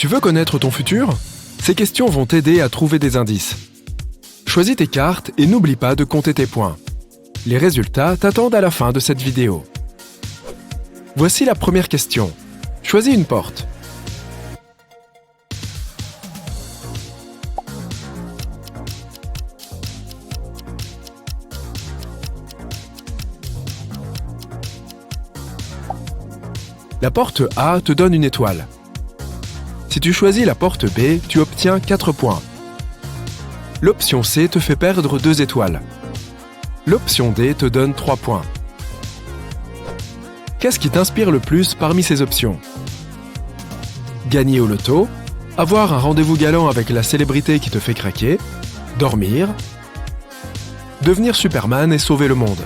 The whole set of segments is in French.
Tu veux connaître ton futur? Ces questions vont t'aider à trouver des indices. Choisis tes cartes et n'oublie pas de compter tes points. Les résultats t'attendent à la fin de cette vidéo. Voici la première question. Choisis une porte. La porte A te donne une étoile. Si tu choisis la porte B, tu obtiens 4 points. L'option C te fait perdre 2 étoiles. L'option D te donne 3 points. Qu'est-ce qui t'inspire le plus parmi ces options? Gagner au loto, avoir un rendez-vous galant avec la célébrité qui te fait craquer, dormir, devenir Superman et sauver le monde.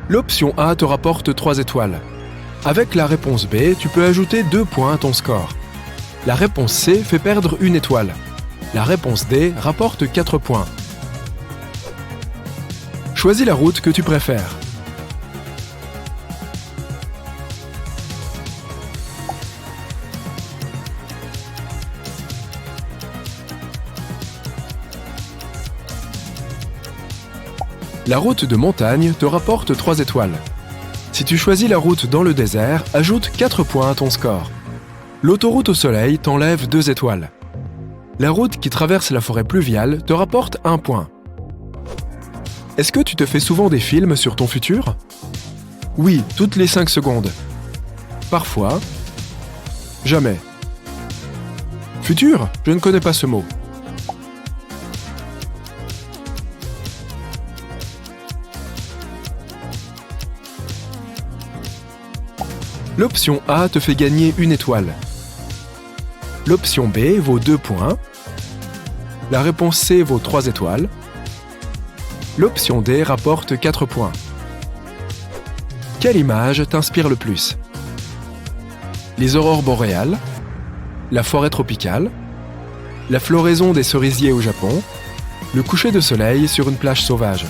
L'option A te rapporte 3 étoiles. Avec la réponse B, tu peux ajouter 2 points à ton score. La réponse C fait perdre 1 étoile. La réponse D rapporte 4 points. Choisis la route que tu préfères. La route de montagne te rapporte 3 étoiles. Si tu choisis la route dans le désert, ajoute 4 points à ton score. L'autoroute au soleil t'enlève 2 étoiles. La route qui traverse la forêt pluviale te rapporte 1 point. Est-ce que tu te fais souvent des films sur ton futur? Oui, toutes les 5 secondes. Parfois. Jamais. Futur? Je ne connais pas ce mot. L'option A te fait gagner 1 étoile. L'option B vaut 2 points. La réponse C vaut 3 étoiles. L'option D rapporte 4 points. Quelle image t'inspire le plus? Les aurores boréales, la forêt tropicale, la floraison des cerisiers au Japon, le coucher de soleil sur une plage sauvage.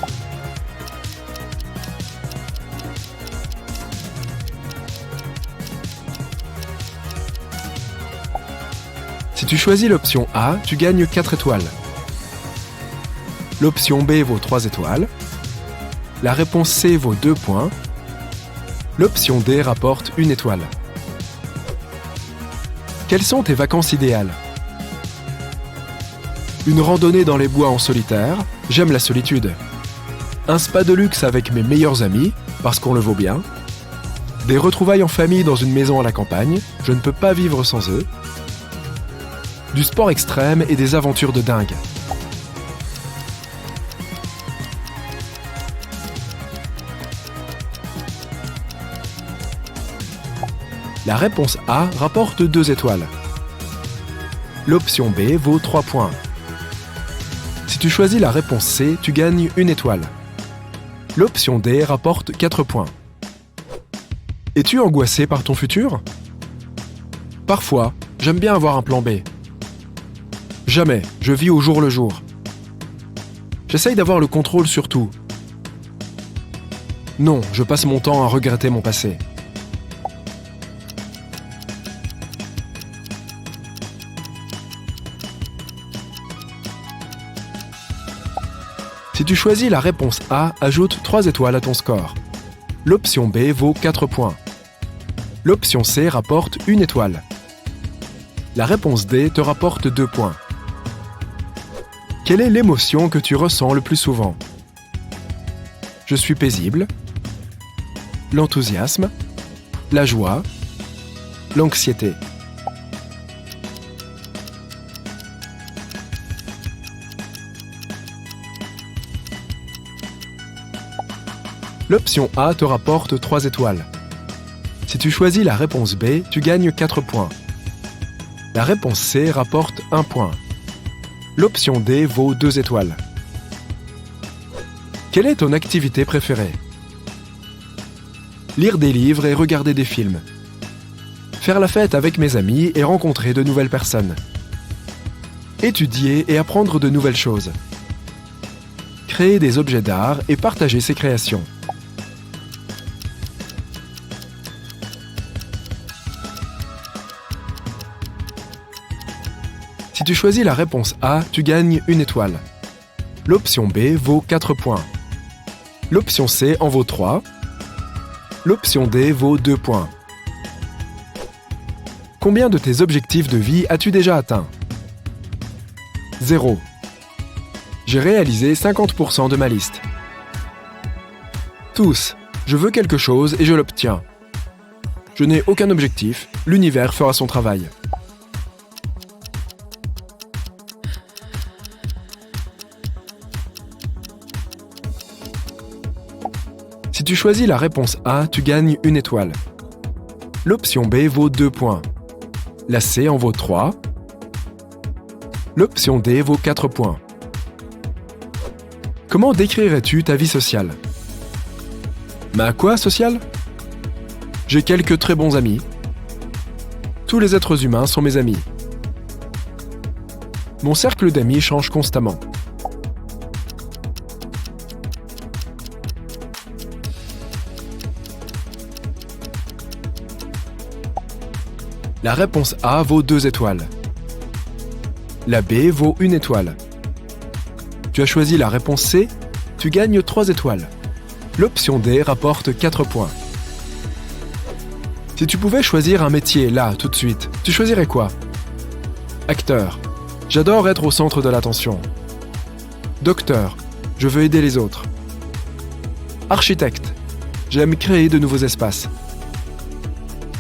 Si tu choisis l'option A, tu gagnes 4 étoiles. L'option B vaut 3 étoiles. La réponse C vaut 2 points. L'option D rapporte 1 étoile. Quelles sont tes vacances idéales? Une randonnée dans les bois en solitaire, j'aime la solitude. Un spa de luxe avec mes meilleurs amis, parce qu'on le vaut bien. Des retrouvailles en famille dans une maison à la campagne, je ne peux pas vivre sans eux. Du sport extrême et des aventures de dingue. La réponse A rapporte 2 étoiles. L'option B vaut 3 points. Si tu choisis la réponse C, tu gagnes 1 étoile. L'option D rapporte 4 points. Es-tu angoissé par ton futur? Parfois, j'aime bien avoir un plan B. Jamais, je vis au jour le jour. J'essaye d'avoir le contrôle sur tout. Non, je passe mon temps à regretter mon passé. Si tu choisis la réponse A, ajoute 3 étoiles à ton score. L'option B vaut 4 points. L'option C rapporte 1 étoile. La réponse D te rapporte 2 points. Quelle est l'émotion que tu ressens le plus souvent? Je suis paisible. L'enthousiasme. La joie. L'anxiété. L'option A te rapporte 3 étoiles. Si tu choisis la réponse B, tu gagnes 4 points. La réponse C rapporte 1 point. L'option D vaut 2 étoiles. Quelle est ton activité préférée? Lire des livres et regarder des films. Faire la fête avec mes amis et rencontrer de nouvelles personnes. Étudier et apprendre de nouvelles choses. créer des objets d'art et partager ses créations. Si tu choisis la réponse A, tu gagnes 1 étoile. L'option B vaut 4 points. L'option C en vaut 3. L'option D vaut 2 points. Combien de tes objectifs de vie as-tu déjà atteint? 0. J'ai réalisé 50% de ma liste. Tous, je veux quelque chose et je l'obtiens. Je n'ai aucun objectif, l'univers fera son travail. Si tu choisis la réponse A, tu gagnes 1 étoile. L'option B vaut 2 points. La C en vaut 3. L'option D vaut 4 points. Comment décrirais-tu ta vie sociale? Ma quoi sociale? J'ai quelques très bons amis. Tous les êtres humains sont mes amis. Mon cercle d'amis change constamment. La réponse A vaut 2 étoiles. La B vaut 1 étoile. Tu as choisi la réponse C, tu gagnes 3 étoiles. L'option D rapporte 4 points. Si tu pouvais choisir un métier là, tout de suite, tu choisirais quoi? Acteur. J'adore être au centre de l'attention. Docteur. Je veux aider les autres. Architecte. J'aime créer de nouveaux espaces.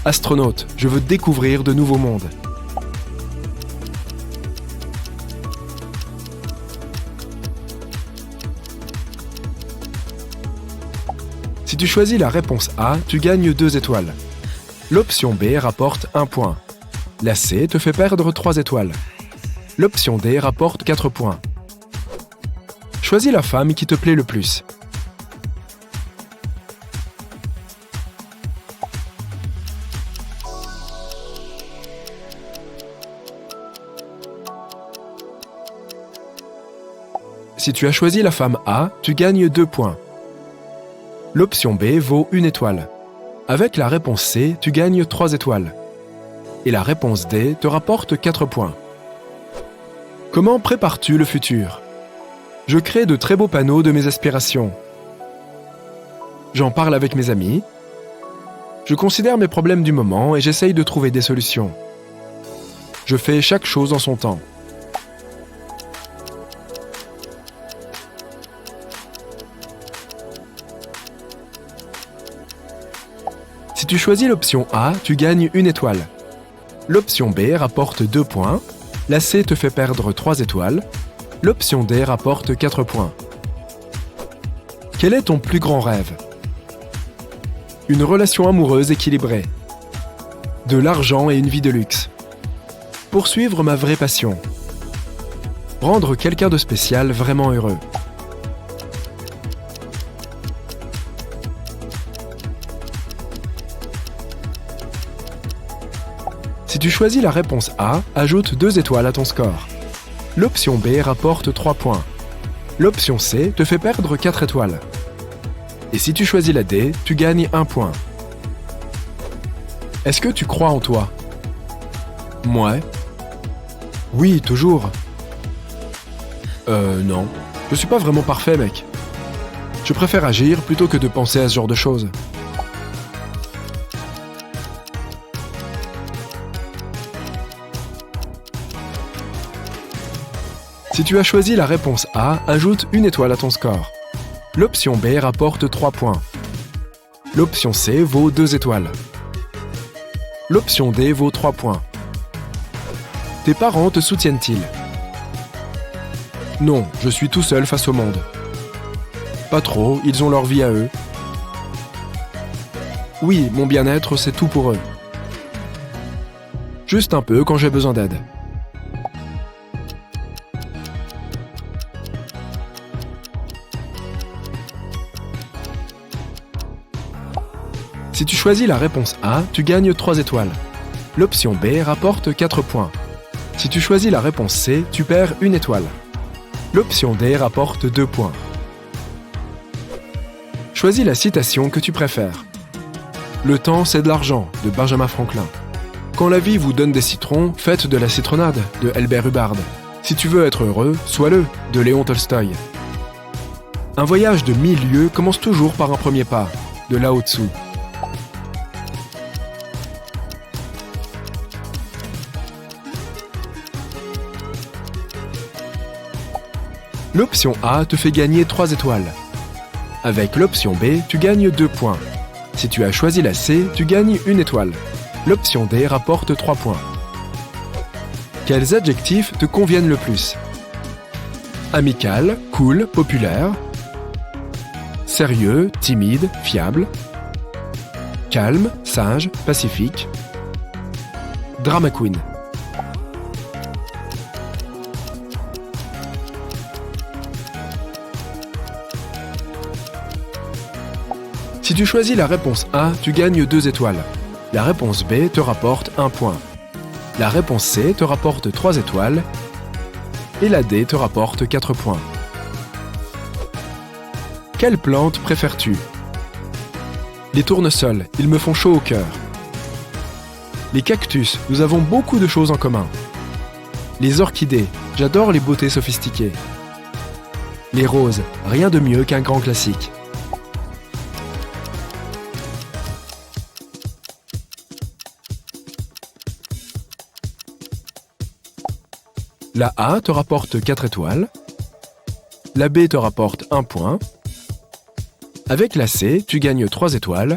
Astronaute, je veux découvrir de nouveaux mondes. Si tu choisis la réponse A, tu gagnes 2 étoiles. L'option B rapporte 1 point. La C te fait perdre 3 étoiles. L'option D rapporte 4 points. Choisis la femme qui te plaît le plus. Si tu as choisi la femme A, tu gagnes 2 points. L'option B vaut 1 étoile. Avec la réponse C, tu gagnes 3 étoiles. Et la réponse D te rapporte 4 points. Comment prépares-tu le futur? Je crée de très beaux panneaux de mes aspirations. J'en parle avec mes amis. Je considère mes problèmes du moment et j'essaye de trouver des solutions. Je fais chaque chose en son temps. Si tu choisis l'option A, tu gagnes 1 étoile. L'option B rapporte 2 points. La C te fait perdre 3 étoiles. L'option D rapporte 4 points. Quel est ton plus grand rêve? Une relation amoureuse équilibrée. De l'argent et une vie de luxe. Poursuivre ma vraie passion. Rendre quelqu'un de spécial vraiment heureux. Si tu choisis la réponse A, ajoute 2 étoiles à ton score. L'option B rapporte 3 points. L'option C te fait perdre 4 étoiles. Et si tu choisis la D, tu gagnes 1 point. Est-ce que tu crois en toi? Moi? Oui, toujours. Non. Je suis pas vraiment parfait, mec. Je préfère agir plutôt que de penser à ce genre de choses. Si tu as choisi la réponse A, ajoute 1 étoile à ton score. L'option B rapporte 3 points. L'option C vaut 2 étoiles. L'option D vaut 3 points. Tes parents te soutiennent-ils? Non, je suis tout seul face au monde. Pas trop, ils ont leur vie à eux. Oui, mon bien-être, c'est tout pour eux. Juste un peu quand j'ai besoin d'aide. Si tu choisis la réponse A, tu gagnes 3 étoiles. L'option B rapporte 4 points. Si tu choisis la réponse C, tu perds 1 étoile. L'option D rapporte 2 points. Choisis la citation que tu préfères. Le temps, c'est de l'argent, de Benjamin Franklin. Quand la vie vous donne des citrons, faites de la citronnade, de Albert Hubbard. Si tu veux être heureux, sois-le, de Léon Tolstoï. Un voyage de 1000 lieues commence toujours par un premier pas, de Lao Tzu. L'option A te fait gagner 3 étoiles. Avec l'option B, tu gagnes 2 points. Si tu as choisi la C, tu gagnes 1 étoile. L'option D rapporte 3 points. Quels adjectifs te conviennent le plus? Amical, cool, populaire. Sérieux, timide, fiable. Calme, sage, pacifique. Drama queen. Si tu choisis la réponse A, tu gagnes 2 étoiles. La réponse B te rapporte 1 point. La réponse C te rapporte 3 étoiles. Et la D te rapporte 4 points. Quelle plante préfères-tu? Les tournesols, ils me font chaud au cœur. Les cactus, nous avons beaucoup de choses en commun. Les orchidées, j'adore les beautés sophistiquées. Les roses, rien de mieux qu'un grand classique. La A te rapporte 4 étoiles. La B te rapporte 1 point. Avec la C, tu gagnes 3 étoiles.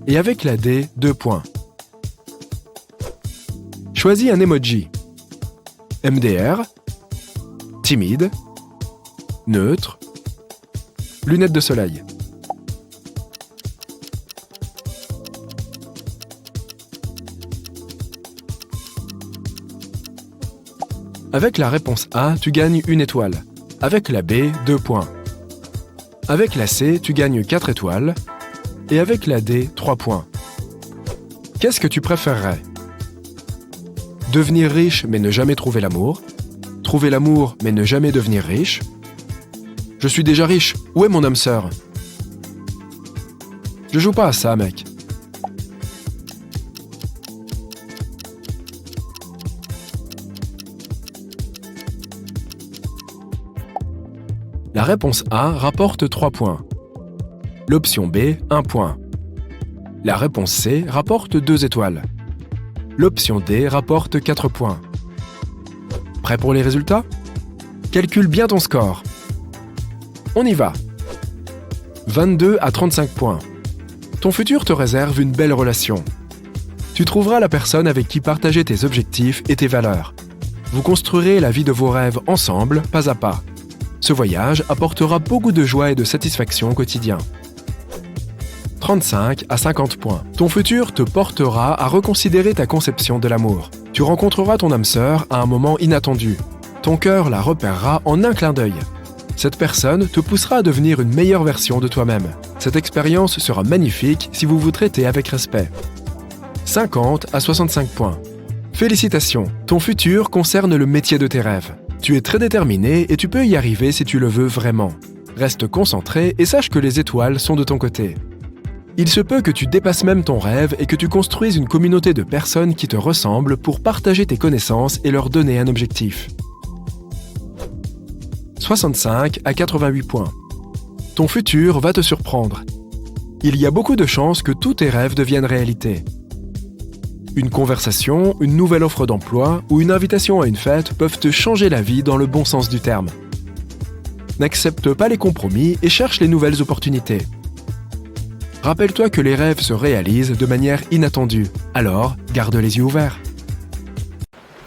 Et avec la D, 2 points. Choisis un emoji. MDR, timide, neutre, lunettes de soleil. Avec la réponse A, tu gagnes 1 étoile. Avec la B, 2 points. Avec la C, tu gagnes 4 étoiles. Et avec la D, 3 points. Qu'est-ce que tu préférerais? Devenir riche mais ne jamais trouver l'amour? Trouver l'amour mais ne jamais devenir riche? Je suis déjà riche, où est mon âme sœur? Je joue pas à ça, mec. La réponse A rapporte 3 points. L'option B, 1 point. La réponse C rapporte 2 étoiles. L'option D rapporte 4 points. Prêt pour les résultats? Calcule bien ton score. On y va. 22 à 35 points. Ton futur te réserve une belle relation. Tu trouveras la personne avec qui partager tes objectifs et tes valeurs. Vous construirez la vie de vos rêves ensemble, pas à pas. Ce voyage apportera beaucoup de joie et de satisfaction au quotidien. 35 à 50 points. Ton futur te portera à reconsidérer ta conception de l'amour. Tu rencontreras ton âme sœur à un moment inattendu. Ton cœur la repérera en un clin d'œil. Cette personne te poussera à devenir une meilleure version de toi-même. Cette expérience sera magnifique si vous vous traitez avec respect. 50 à 65 points. Félicitations, ton futur concerne le métier de tes rêves. Tu es très déterminé et tu peux y arriver si tu le veux vraiment. Reste concentré et sache que les étoiles sont de ton côté. Il se peut que tu dépasses même ton rêve et que tu construises une communauté de personnes qui te ressemblent pour partager tes connaissances et leur donner un objectif. 65 à 88 points. Ton futur va te surprendre. Il y a beaucoup de chances que tous tes rêves deviennent réalité. Une conversation, une nouvelle offre d'emploi ou une invitation à une fête peuvent te changer la vie dans le bon sens du terme. N'accepte pas les compromis et cherche les nouvelles opportunités. Rappelle-toi que les rêves se réalisent de manière inattendue, alors garde les yeux ouverts.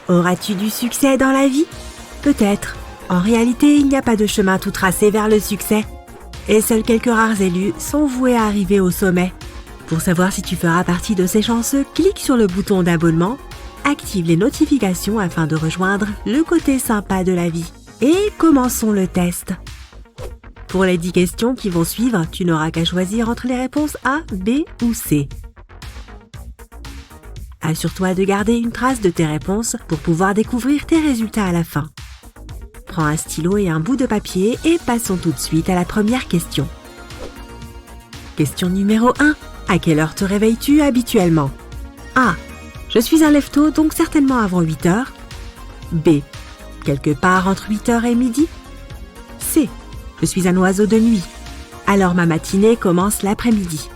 Auras-tu du succès dans la vie? Peut-être. En réalité, il n'y a pas de chemin tout tracé vers le succès. Et seuls quelques rares élus sont voués à arriver au sommet. Pour savoir si tu feras partie de ces chanceux, clique sur le bouton d'abonnement, active les notifications afin de rejoindre le côté sympa de la vie. Et commençons le test. Pour les 10 questions qui vont suivre, tu n'auras qu'à choisir entre les réponses A, B ou C. Assure-toi de garder une trace de tes réponses pour pouvoir découvrir tes résultats à la fin. Prends un stylo et un bout de papier et passons tout de suite à la première question. Question numéro 1. À quelle heure te réveilles-tu habituellement? A. Je suis un lève-tôt, donc certainement avant 8 heures. B. Quelque part entre 8 heures et midi. C. Je suis un oiseau de nuit. Alors ma matinée commence l'après-midi.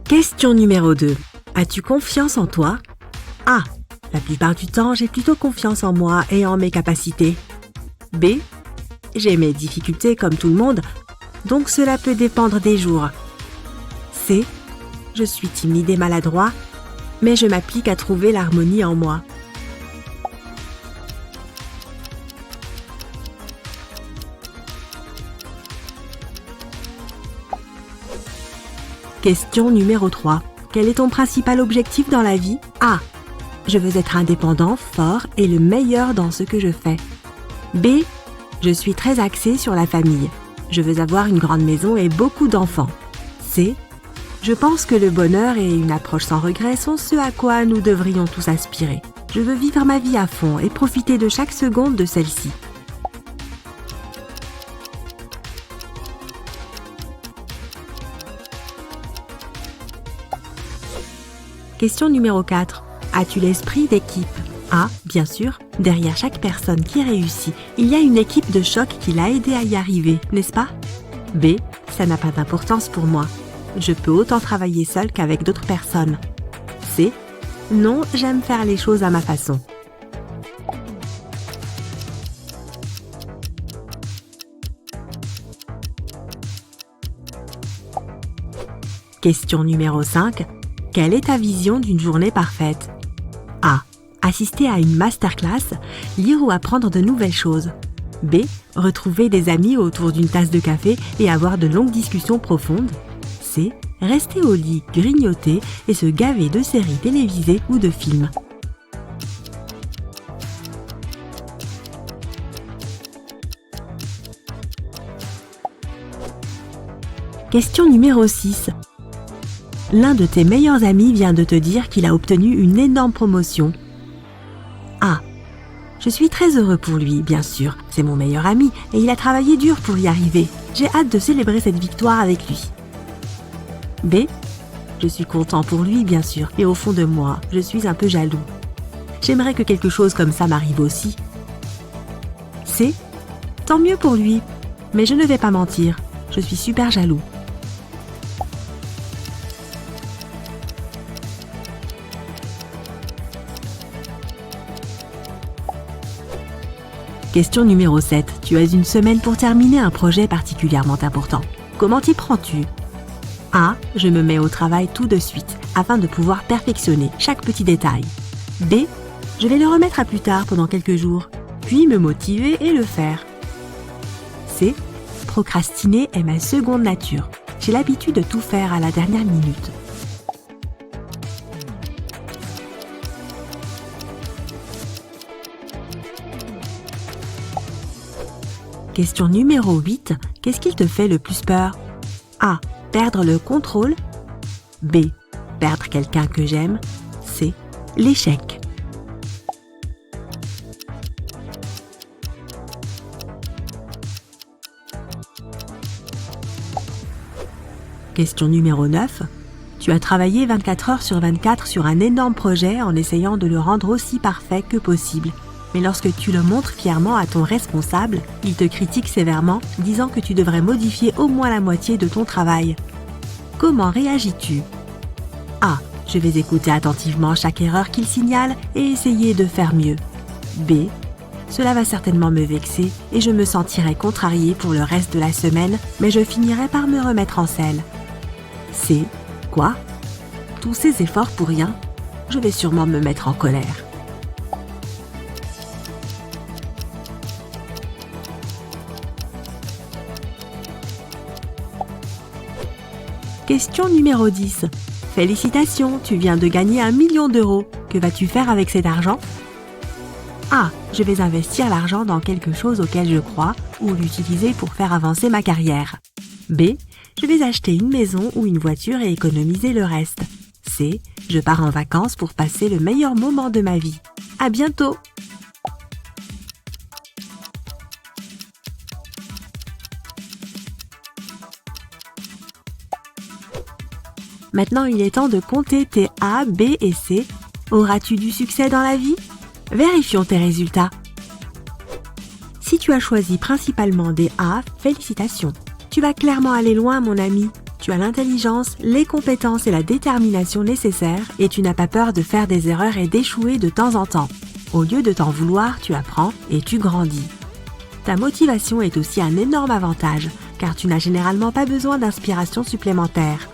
Question numéro 2. As-tu confiance en toi? A. La plupart du temps, j'ai plutôt confiance en moi et en mes capacités. B. J'ai mes difficultés comme tout le monde, donc cela peut dépendre des jours. C. Je suis timide et maladroit, mais je m'applique à trouver l'harmonie en moi. Question numéro 3. Quel est ton principal objectif dans la vie? A. Je veux être indépendant, fort et le meilleur dans ce que je fais. B. Je suis très axé sur la famille. Je veux avoir une grande maison et beaucoup d'enfants. C. Je pense que le bonheur et une approche sans regret sont ce à quoi nous devrions tous aspirer. Je veux vivre ma vie à fond et profiter de chaque seconde de celle-ci. Question numéro 4. As-tu l'esprit d'équipe? A. Bien sûr. Derrière chaque personne qui réussit, il y a une équipe de choc qui l'a aidé à y arriver, n'est-ce pas? B. Ça n'a pas d'importance pour moi. Je peux autant travailler seul qu'avec d'autres personnes. C. Non, j'aime faire les choses à ma façon. Question numéro 5. Quelle est ta vision d'une journée parfaite? A. Assister à une masterclass, lire ou apprendre de nouvelles choses. B. Retrouver des amis autour d'une tasse de café et avoir de longues discussions profondes. C. Rester au lit, grignoter et se gaver de séries télévisées ou de films. Question numéro 6. L'un de tes meilleurs amis vient de te dire qu'il a obtenu une énorme promotion. A. Je suis très heureux pour lui, bien sûr. C'est mon meilleur ami et il a travaillé dur pour y arriver. J'ai hâte de célébrer cette victoire avec lui. B. Je suis content pour lui, bien sûr, et au fond de moi, je suis un peu jaloux. J'aimerais que quelque chose comme ça m'arrive aussi. C. Tant mieux pour lui, mais je ne vais pas mentir, je suis super jaloux. Question numéro 7. Tu as une semaine pour terminer un projet particulièrement important. Comment t'y prends-tu? A. Je me mets au travail tout de suite afin de pouvoir perfectionner chaque petit détail. B. Je vais le remettre à plus tard pendant quelques jours, puis me motiver et le faire. C. Procrastiner est ma seconde nature. J'ai l'habitude de tout faire à la dernière minute. Question numéro 8. Qu'est-ce qui te fait le plus peur? A. Perdre le contrôle. B. Perdre quelqu'un que j'aime. C. L'échec. Question numéro 9. Tu as travaillé 24 heures sur 24 sur un énorme projet en essayant de le rendre aussi parfait que possible. Mais lorsque tu le montres fièrement à ton responsable, il te critique sévèrement, disant que tu devrais modifier au moins la moitié de ton travail. Comment réagis-tu? A. Je vais écouter attentivement chaque erreur qu'il signale et essayer de faire mieux. B. Cela va certainement me vexer et je me sentirai contrarié pour le reste de la semaine, mais je finirai par me remettre en selle. C. Quoi? Tous ces efforts pour rien? Je vais sûrement me mettre en colère. Question numéro 10. Félicitations, tu viens de gagner 1 million d'euros. Que vas-tu faire avec cet argent? A. Je vais investir l'argent dans quelque chose auquel je crois ou l'utiliser pour faire avancer ma carrière. B. Je vais acheter une maison ou une voiture et économiser le reste. C. Je pars en vacances pour passer le meilleur moment de ma vie. À bientôt! Maintenant, il est temps de compter tes A, B et C. Auras-tu du succès dans la vie? Vérifions tes résultats. Si tu as choisi principalement des A, félicitations. Tu vas clairement aller loin, mon ami. Tu as l'intelligence, les compétences et la détermination nécessaires et tu n'as pas peur de faire des erreurs et d'échouer de temps en temps. Au lieu de t'en vouloir, tu apprends et tu grandis. Ta motivation est aussi un énorme avantage, car tu n'as généralement pas besoin d'inspiration supplémentaire.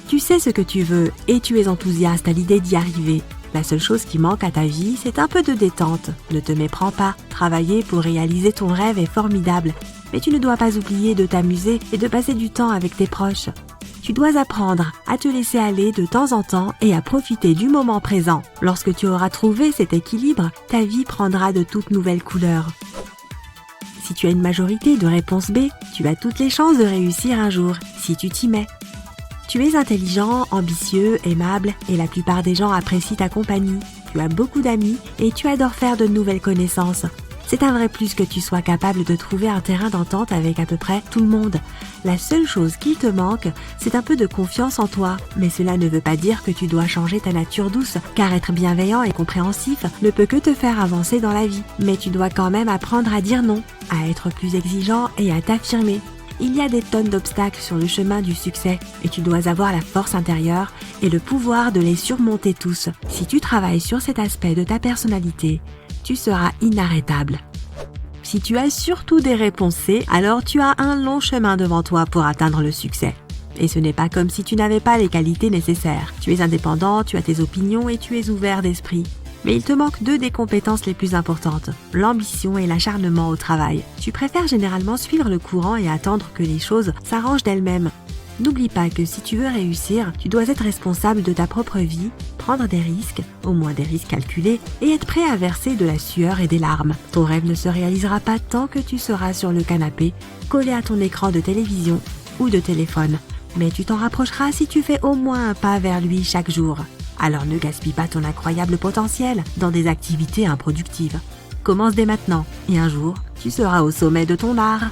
Tu sais ce que tu veux et tu es enthousiaste à l'idée d'y arriver. La seule chose qui manque à ta vie, c'est un peu de détente. Ne te méprends pas, travailler pour réaliser ton rêve est formidable, mais tu ne dois pas oublier de t'amuser et de passer du temps avec tes proches. Tu dois apprendre à te laisser aller de temps en temps et à profiter du moment présent. Lorsque tu auras trouvé cet équilibre, ta vie prendra de toutes nouvelles couleurs. Si tu as une majorité de réponse B, tu as toutes les chances de réussir un jour, si tu t'y mets. Tu es intelligent, ambitieux, aimable et la plupart des gens apprécient ta compagnie. Tu as beaucoup d'amis et tu adores faire de nouvelles connaissances. C'est un vrai plus que tu sois capable de trouver un terrain d'entente avec à peu près tout le monde. La seule chose qu'il te manque, c'est un peu de confiance en toi. Mais cela ne veut pas dire que tu dois changer ta nature douce, car être bienveillant et compréhensif ne peut que te faire avancer dans la vie. Mais tu dois quand même apprendre à dire non, à être plus exigeant et à t'affirmer. Il y a des tonnes d'obstacles sur le chemin du succès et tu dois avoir la force intérieure et le pouvoir de les surmonter tous. Si tu travailles sur cet aspect de ta personnalité, tu seras inarrêtable. Si tu as surtout des réponses C, alors tu as un long chemin devant toi pour atteindre le succès. Et ce n'est pas comme si tu n'avais pas les qualités nécessaires. Tu es indépendant, tu as tes opinions et tu es ouvert d'esprit. Mais il te manque deux des compétences les plus importantes, l'ambition et l'acharnement au travail. Tu préfères généralement suivre le courant et attendre que les choses s'arrangent d'elles-mêmes. N'oublie pas que si tu veux réussir, tu dois être responsable de ta propre vie, prendre des risques, au moins des risques calculés, et être prêt à verser de la sueur et des larmes. Ton rêve ne se réalisera pas tant que tu seras sur le canapé, collé à ton écran de télévision ou de téléphone. Mais tu t'en rapprocheras si tu fais au moins un pas vers lui chaque jour. Alors ne gaspille pas ton incroyable potentiel dans des activités improductives. Commence dès maintenant et un jour, tu seras au sommet de ton art.